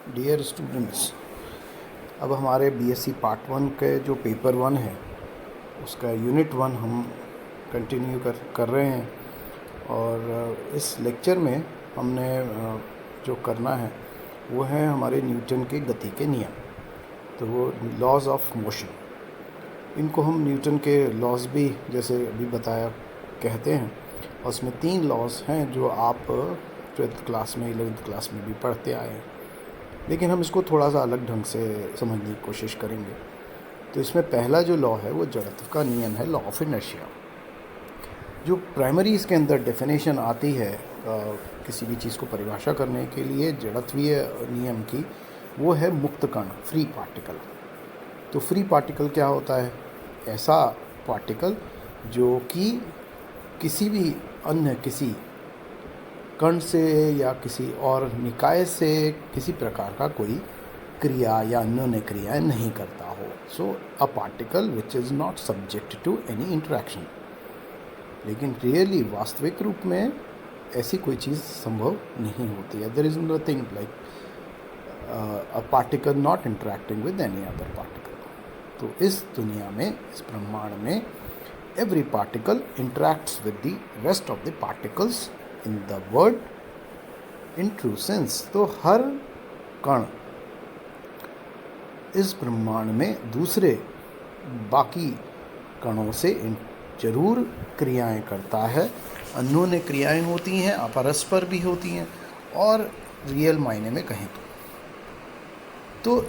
Dear students, अब हमारे BSc part 1 के जो पेपर 1 है उसका यूनिट 1 हम कंटिन्यू कर रहे हैं। और इस लेक्चर में हमने जो करना है वो है हमारे न्यूटन के गति के नियम, तो वो लॉज ऑफ मोशन। इनको हम न्यूटन के लॉज भी जैसे अभी बताया कहते हैं, और उसमें 3 लॉज हैं जो आप 12th क्लास में 11th क्लास में भी पढ़ते आए हैं, लेकिन हम इसको थोड़ा सा अलग ढंग से समझने की कोशिश करेंगे। तो इसमें पहला जो लॉ है वो जड़त्व का नियम है, लॉ ऑफ इनर्शिया। जो प्राइमरी इसके अंदर डेफिनेशन आती है किसी भी चीज़ को परिभाषा करने के लिए जड़त्वीय नियम की, वो है मुक्त कण, फ्री पार्टिकल। तो फ्री पार्टिकल क्या होता है? ऐसा पार्टिकल जो कि किसी भी अन्य किसी कण से या किसी और निकाय से किसी प्रकार का कोई क्रिया या अन्योन्य क्रियाएं नहीं करता हो। So a particle which is not subject to any interaction. लेकिन रियली वास्तविक रूप में ऐसी कोई चीज़ संभव नहीं होती है। There is nothing like a particle not interacting with any other particle. तो इस दुनिया में, इस ब्रह्मांड में, every particle interacts with the rest of the particles in the world in true sense. तो हर कण इस ब्रह्मांड में दूसरे बाकी कणों से जरूर क्रियाएं करता है। अन्योन्य क्रियाएं होती हैं, अपरस्पर भी होती हैं, और रियल मायने में कहें तो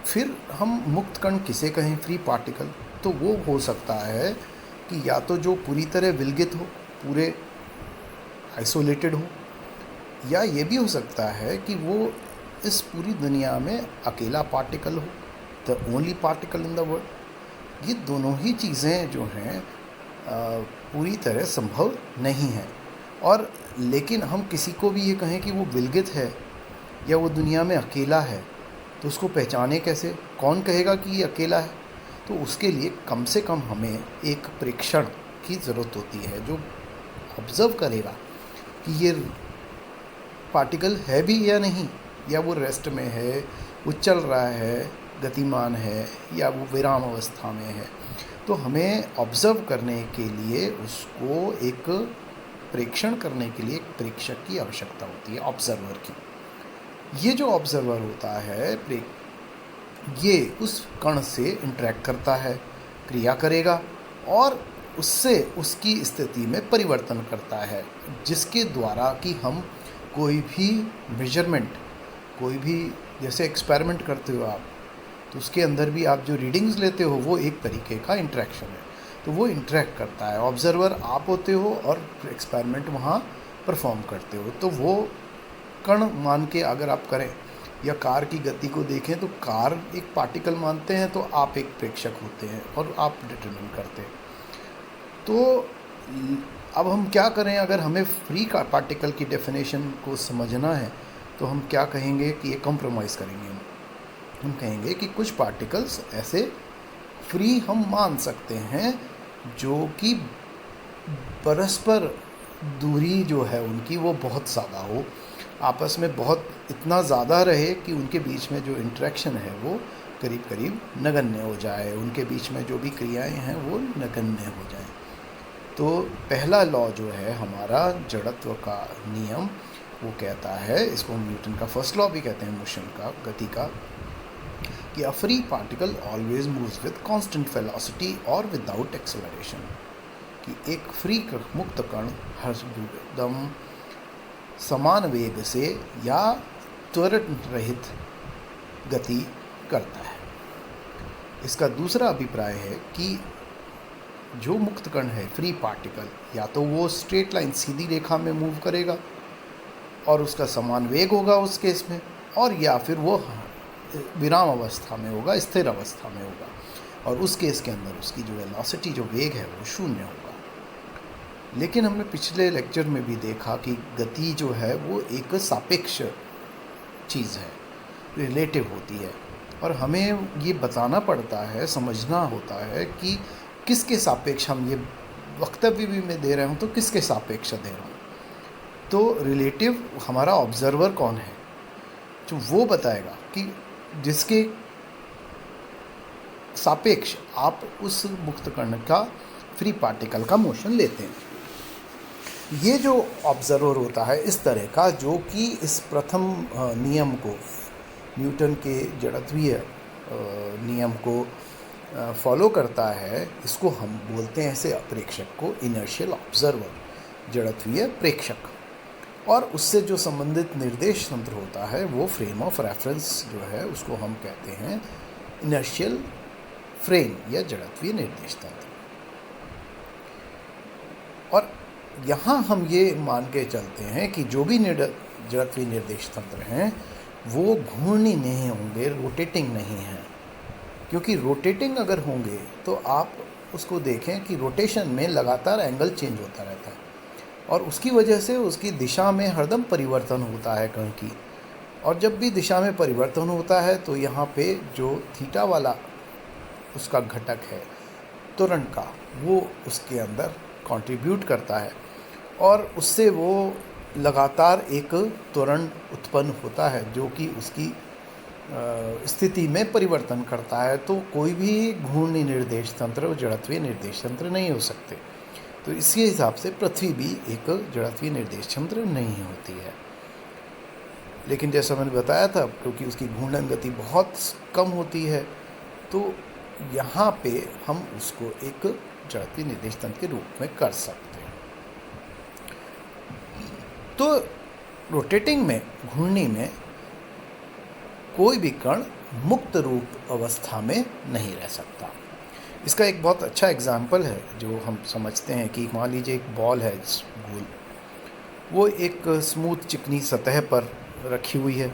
फिर हम मुक्त कण किसे कहें? Free particle. तो वो हो सकता है कि या तो जो पूरी तरह विलगित हो, पूरे आइसोलेटेड हो, या ये भी हो सकता है कि वो इस पूरी दुनिया में अकेला पार्टिकल हो, the only particle in the world. ये दोनों ही चीज़ें जो हैं पूरी तरह संभव नहीं है। और लेकिन हम किसी को भी ये कहें कि वो विलगित है या वो दुनिया में अकेला है, तो उसको पहचाने कैसे? कौन कहेगा कि ये अकेला है? तो उसके लिए कम से कम हमें एक प्रेक्षण की ज़रूरत होती है जो ऑब्ज़र्व करेगा कि ये पार्टिकल है भी या नहीं, या वो रेस्ट में है, वो चल रहा है, गतिमान है, या वो विराम अवस्था में है। तो हमें ऑब्ज़र्व करने के लिए, उसको एक प्रेक्षण करने के लिए एक प्रेक्षक की आवश्यकता होती है, ऑब्ज़र्वर की। ये जो ऑब्ज़र्वर होता है, ये उस कण से इंटरेक्ट करता है, क्रिया करेगा, और उससे उसकी स्थिति में परिवर्तन करता है, जिसके द्वारा कि हम कोई भी मेजरमेंट, कोई भी जैसे एक्सपेरिमेंट करते हो आप, तो उसके अंदर भी आप जो रीडिंग्स लेते हो वो एक तरीके का इंटरेक्शन है। तो वो इंटरेक्ट करता है, ऑब्ज़र्वर आप होते हो और एक्सपेरिमेंट वहाँ परफॉर्म करते हो। तो वो कण मान के अगर आप करें, या कार की गति को देखें तो कार एक पार्टिकल मानते हैं, तो आप एक प्रेक्षक होते हैं और आप डिटरमिन करते हैं। तो अब हम क्या करें? अगर हमें फ्री का पार्टिकल की डेफिनेशन को समझना है तो हम क्या कहेंगे कि ये कॉम्प्रोमाइज़ करेंगे। हम कहेंगे कि कुछ पार्टिकल्स ऐसे फ्री हम मान सकते हैं जो कि परस्पर दूरी जो है उनकी वो बहुत ज़्यादा हो, आपस में बहुत इतना ज़्यादा रहे कि उनके बीच में जो इंटरेक्शन है वो करीब करीब नगण्य हो जाए, उनके बीच में जो भी क्रियाएं हैं वो नगण्य हो जाएं। तो पहला लॉ जो है हमारा जड़त्व का नियम, वो कहता है, इसको हम न्यूटन का फर्स्ट लॉ भी कहते हैं मोशन का, गति का, कि a free particle always moves with constant velocity और विदाउट एक्सेलरेशन। कि एक फ्री मुक्त कण हर एकदम समान वेग से या त्वरण रहित गति करता है। इसका दूसरा अभिप्राय है कि जो मुक्त कण है, फ्री पार्टिकल, या तो वो स्ट्रेट लाइन, सीधी रेखा में मूव करेगा और उसका समान वेग होगा उस केस में, और या फिर वो विराम अवस्था में होगा, स्थिर अवस्था में होगा, और उस केस के अंदर उसकी जो वेलोसिटी, जो वेग है, वो शून्य होगा। लेकिन हमने पिछले लेक्चर में भी देखा कि गति जो है वो एक सापेक्ष चीज़ है, रिलेटिव होती है, और हमें ये बताना पड़ता है, समझना होता है कि किसके सापेक्ष हम ये वक्तव्य भी मैं दे रहा हूँ तो किसके सापेक्ष दे रहा हूँ। तो रिलेटिव हमारा ऑब्ज़र्वर कौन है? जो वो बताएगा कि जिसके सापेक्ष आप उस मुक्त कण का फ्री पार्टिकल का मोशन लेते हैं। ये जो ऑब्जर्वर होता है इस तरह का, जो कि इस प्रथम नियम को, न्यूटन के जड़त्वीय नियम को फॉलो करता है, इसको हम बोलते हैं ऐसे प्रेक्षक को इनर्शियल ऑब्जर्वर, जड़त्वीय प्रेक्षक। और उससे जो संबंधित निर्देश तंत्र होता है वो फ्रेम ऑफ रेफरेंस जो है उसको हम कहते हैं इनर्शियल फ्रेम या जड़त्वीय निर्देश तंत्र। और यहाँ हम ये मान के चलते हैं कि जो भी जड़त्वीय निर्देश तंत्र हैं वो घूर्णी नहीं होंगे, रोटेटिंग नहीं हैं। क्योंकि रोटेटिंग अगर होंगे तो आप उसको देखें कि रोटेशन में लगातार एंगल चेंज होता रहता है और उसकी वजह से उसकी दिशा में हरदम परिवर्तन होता है कण की। और जब भी दिशा में परिवर्तन होता है तो यहाँ पे जो थीटा वाला उसका घटक है त्वरण का, वो उसके अंदर कंट्रीब्यूट करता है और उससे वो लगातार एक त्वरण उत्पन्न होता है जो कि उसकी स्थिति में परिवर्तन करता है। तो कोई भी घूर्णी निर्देश तंत्र जड़त्वीय निर्देश तंत्र नहीं हो सकते। तो इसके हिसाब से पृथ्वी भी एक जड़त्वीय निर्देश तंत्र नहीं होती है। लेकिन जैसा मैंने बताया था, क्योंकि उसकी घूर्णन गति बहुत कम होती है, तो यहाँ पे हम उसको एक जड़त्वीय निर्देश तंत्र के रूप में कर सकते हैं। तो रोटेटिंग में, घूर्णी में कोई भी कण मुक्त रूप अवस्था में नहीं रह सकता। इसका एक बहुत अच्छा एग्जाम्पल है जो हम समझते हैं कि मान लीजिए एक बॉल है गोल, वो एक स्मूथ चिकनी सतह पर रखी हुई है।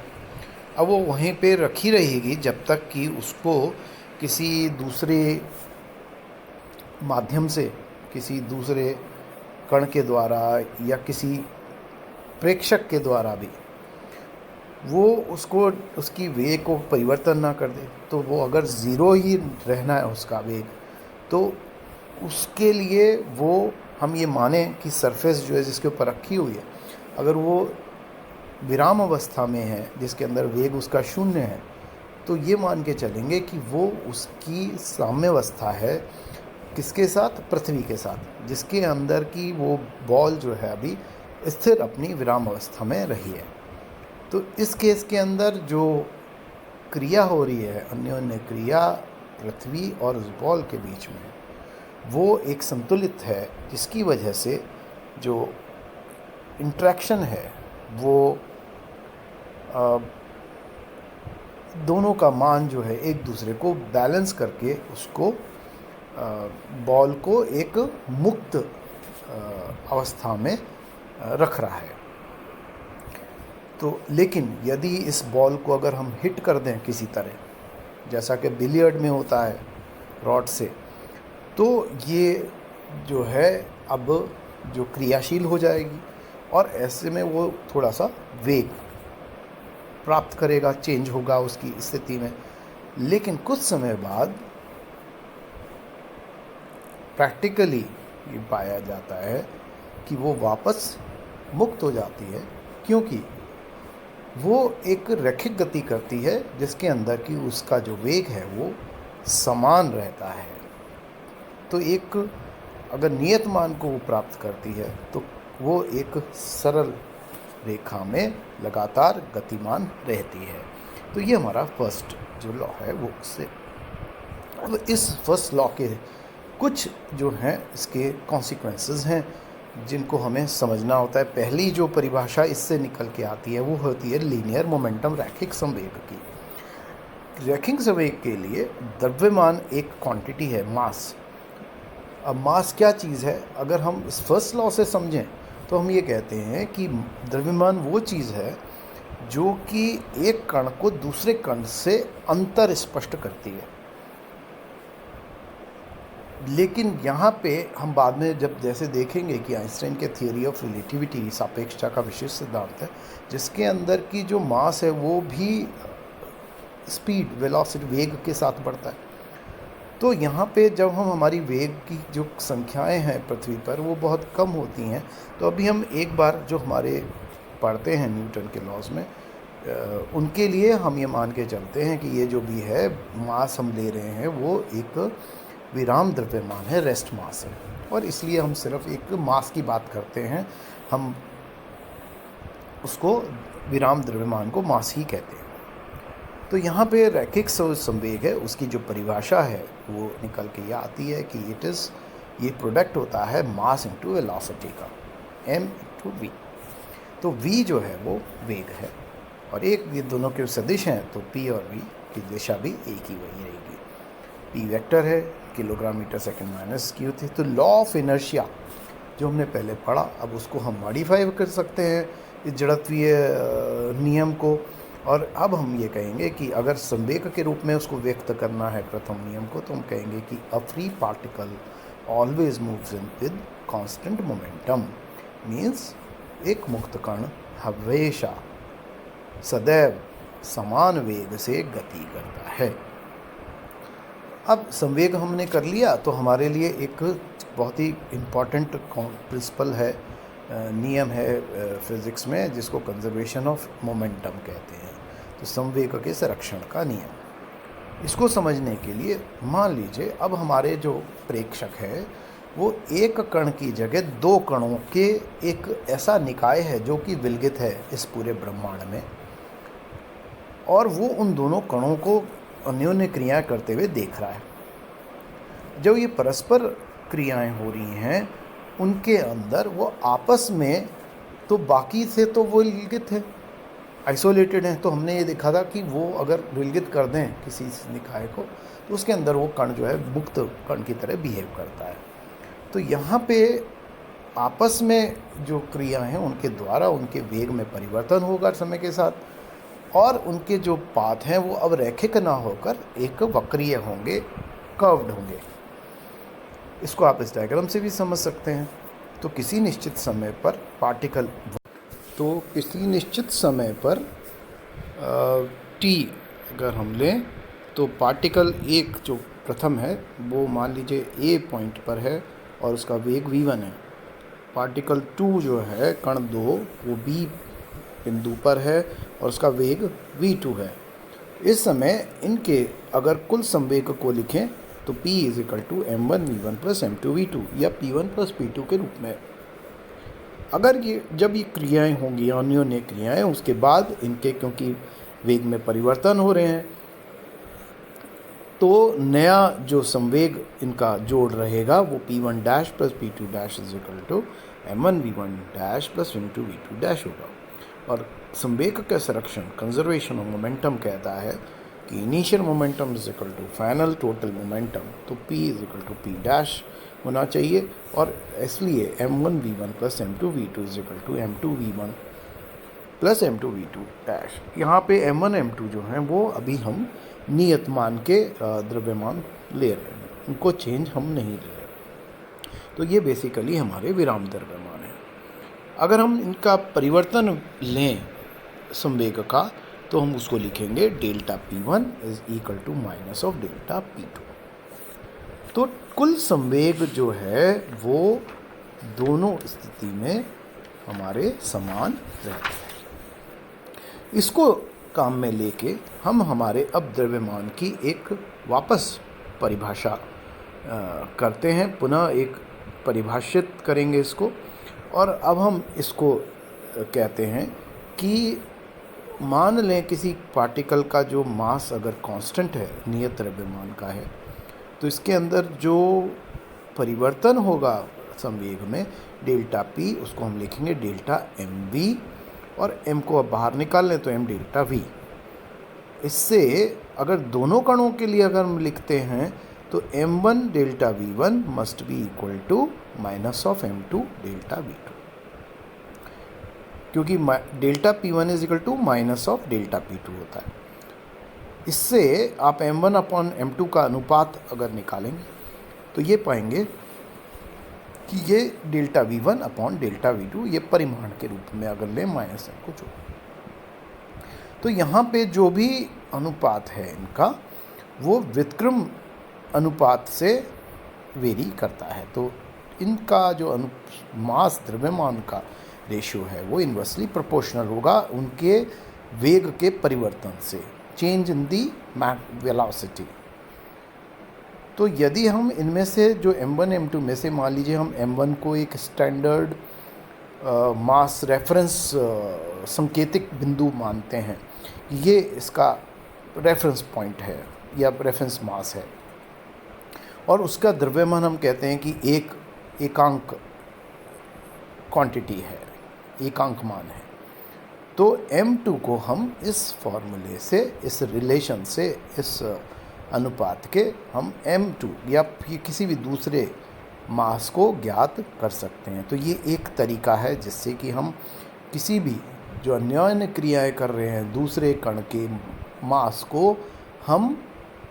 अब वो वहीं पे रखी रहेगी जब तक कि उसको किसी दूसरे माध्यम से, किसी दूसरे कण के द्वारा या किसी प्रेक्षक के द्वारा भी वो उसको, उसकी वेग को परिवर्तन ना कर दे। तो वो अगर ज़ीरो ही रहना है उसका वेग, तो उसके लिए वो हम ये माने कि सरफेस जो है जिसके ऊपर रखी हुई है, अगर वो विराम अवस्था में है जिसके अंदर वेग उसका शून्य है, तो ये मान के चलेंगे कि वो उसकी साम्यावस्था है किसके साथ, पृथ्वी के साथ, जिसके अंदर की वो बॉल जो है अभी स्थिर अपनी विराम अवस्था में रही है। तो इस केस के अंदर जो क्रिया हो रही है, अन्योन्य क्रिया पृथ्वी और उस बॉल के बीच में, वो एक संतुलित है, जिसकी वजह से जो इंट्रैक्शन है वो दोनों का मान जो है एक दूसरे को बैलेंस करके उसको बॉल को एक मुक्त अवस्था में रख रहा है। तो लेकिन यदि इस बॉल को अगर हम हिट कर दें किसी तरह, जैसा कि बिलियर्ड में होता है रॉड से, तो ये जो है अब जो क्रियाशील हो जाएगी और ऐसे में वो थोड़ा सा वेग प्राप्त करेगा, चेंज होगा उसकी स्थिति में। लेकिन कुछ समय बाद प्रैक्टिकली ये पाया जाता है कि वो वापस मुक्त हो जाती है, क्योंकि वो एक रैखिक गति करती है जिसके अंदर की उसका जो वेग है वो समान रहता है। तो एक अगर नियत मान को वो प्राप्त करती है तो वो एक सरल रेखा में लगातार गतिमान रहती है। तो ये हमारा फर्स्ट जो लॉ है वो उससे, अब इस फर्स्ट लॉ के कुछ जो हैं इसके कॉन्सिक्वेंसेस हैं जिनको हमें समझना होता है। पहली जो परिभाषा इससे निकल के आती है वो होती है लीनियर मोमेंटम, रैखिक संवेग की। रैखिक संवेग के लिए द्रव्यमान एक क्वांटिटी है, मास। अब मास क्या चीज़ है, अगर हम इस फर्स्ट लॉ से समझें तो हम ये कहते हैं कि द्रव्यमान वो चीज़ है जो कि एक कण को दूसरे कण से अंतर स्पष्ट करती है। लेकिन यहाँ पे हम बाद में जब जैसे देखेंगे कि आइंस्टाइन के थियरी ऑफ रिलेटिविटी, सापेक्षता का विशिष्ट सिद्धांत है, जिसके अंदर की जो मास है वो भी स्पीड, वेलोसिटी, वेग के साथ बढ़ता है। तो यहाँ पे जब हम हमारी वेग की जो संख्याएं हैं पृथ्वी पर वो बहुत कम होती हैं, तो अभी हम एक बार जो हमारे पढ़ते हैं न्यूटन के लॉज में, उनके लिए हम ये मान के चलते हैं कि ये जो भी है मास हम ले रहे हैं वो एक विराम द्रव्यमान है, रेस्ट मास है, और इसलिए हम सिर्फ एक मास की बात करते हैं, हम उसको विराम द्रव्यमान को मास ही कहते हैं। तो यहाँ पे रैखिक संवेग है, उसकी जो परिभाषा है वो निकल के ये आती है कि ये प्रोडक्ट होता है मास इंटू वेलोसिटी का, m इंटू वी। तो v जो है वो वेग है, और एक ये दोनों के सदिश हैं, तो p और v की दिशा भी एक ही वही रहेगी। p वेक्टर है, किलोग्राम मीटर सेकंड माइनस की होती है। तो लॉ ऑफ इनर्शिया जो हमने पहले पढ़ा, अब उसको हम मॉडिफाई कर सकते हैं इस जड़त्वीय नियम को, और अब हम ये कहेंगे कि अगर संवेग के रूप में उसको व्यक्त करना है प्रथम नियम को, तो हम कहेंगे कि a free particle always moves in with constant momentum, means एक मुक्त कण हमेशा सदैव समान वेग से गति करता है। अब संवेग हमने कर लिया, तो हमारे लिए एक बहुत ही इम्पॉर्टेंट प्रिंसिपल है, नियम है फिज़िक्स में, जिसको कंजर्वेशन ऑफ मोमेंटम कहते हैं। तो संवेग के संरक्षण का नियम, इसको समझने के लिए मान लीजिए अब हमारे जो प्रेक्षक है वो एक कण की जगह दो कणों के एक ऐसा निकाय है जो कि विलगित है इस पूरे ब्रह्मांड में, और वो उन दोनों कणों को अन्योन्य क्रियाएं करते हुए देख रहा है। जब ये परस्पर क्रियाएं हो रही हैं उनके अंदर, वो आपस में तो बाकी से तो वो विलगित है, आइसोलेटेड हैं। तो हमने ये देखा था कि वो अगर विलगित कर दें किसी निकाय को, तो उसके अंदर वो कण जो है मुक्त कण की तरह बिहेव करता है। तो यहाँ पे आपस में जो क्रिया हैं उनके द्वारा उनके वेग में परिवर्तन होगा समय के साथ, और उनके जो पाथ हैं वो अब रैखिक ना होकर एक वक्रीय होंगे, कर्व्ड होंगे। इसको आप इस डायग्राम से भी समझ सकते हैं। तो किसी निश्चित समय पर t अगर हम लें, तो पार्टिकल एक जो प्रथम है वो मान लीजिए a पॉइंट पर है और उसका वेग v1 है। पार्टिकल 2 जो है कण 2 वो b बिंदु पर है और उसका वेग v2 है। इस समय इनके अगर कुल संवेग को लिखें तो p = m1v1 + m2v2 या p1 + p2 के रूप में। अगर जब ये क्रियाएं होंगी, अन्योन्य क्रियाएं, उसके बाद इनके क्योंकि वेग में परिवर्तन हो रहे हैं, तो नया जो संवेग इनका जोड़ रहेगा वो p1' + p2' = m1v1' + m2v2' होगा। और संवेग का संरक्षण, कंजर्वेशन ऑफ मोमेंटम, कहता है कि initial momentum = final total momentum, तो p = p' होना चाहिए, और इसलिए m1v1 + m2v2 = m2v1 + m2v2'। यहाँ पे m1 m2 जो हैं वो अभी हम नियत मान के द्रव्यमान ले रहे हैं, उनको चेंज हम नहीं ले रहे। तो ये बेसिकली हमारे विराम द्रव्यमान हैं। अगर हम इनका परिवर्तन लें संवेग का, तो हम उसको लिखेंगे ΔP1 = -ΔP2। तो कुल संवेग जो है वो दोनों स्थिति में हमारे समान रहते हैं। इसको काम में लेके हम हमारे अब द्रव्यमान की एक वापस परिभाषा करते हैं, पुनः एक परिभाषित करेंगे इसको। और अब हम इसको कहते हैं कि मान लें किसी पार्टिकल का जो मास अगर कांस्टेंट है, नियत द्रव्यमान का है, तो इसके अंदर जो परिवर्तन होगा संवेग में ΔP, उसको हम लिखेंगे Δmv, और m को अब बाहर निकाल लें तो m∆v। इससे अगर दोनों कणों के लिए अगर हम लिखते हैं तो m1 ΔV1 must be equal to -m2 ΔV2, क्योंकि ΔP1 = -ΔP2 होता है। इससे आप m1/m2 का अनुपात अगर निकालेंगे तो ये पाएंगे कि ये ΔV1/ΔV2 ये परिमाण के रूप में अगर लें -m को जो, तो यहाँ पे जो भी अनुपात है इनका वो व्युत्क्रम अनुपात से वेरी करता है। तो इनका जो मास द्रव्यमान का रेशियो है वो इन्वर्सली प्रोपोर्शनल होगा उनके वेग के परिवर्तन से, चेंज इन दी वेलोसिटी। तो यदि हम इनमें से जो m1 m2 में से मान लीजिए हम m1 को एक स्टैंडर्ड मास रेफरेंस संकेतिक बिंदु मानते हैं, ये इसका रेफरेंस पॉइंट है या रेफरेंस मास है, और उसका द्रव्यमान हम कहते हैं कि एक एकांक क्वांटिटी है, एकांक मान है। तो m2 को हम इस फॉर्मूले से, इस रिलेशन से, इस अनुपात के हम m2 या किसी भी दूसरे मास को ज्ञात कर सकते हैं। तो ये एक तरीका है जिससे कि हम किसी भी जो अन्योन्य क्रियाएं कर रहे हैं दूसरे कण के मास को हम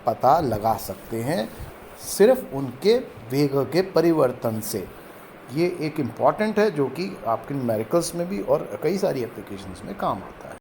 पता लगा सकते हैं सिर्फ उनके वेग के परिवर्तन से। ये एक इम्पॉर्टेंट है जो कि आपके न्यूमेरिकल्स में भी और कई सारी एप्लीकेशंस में काम आता है।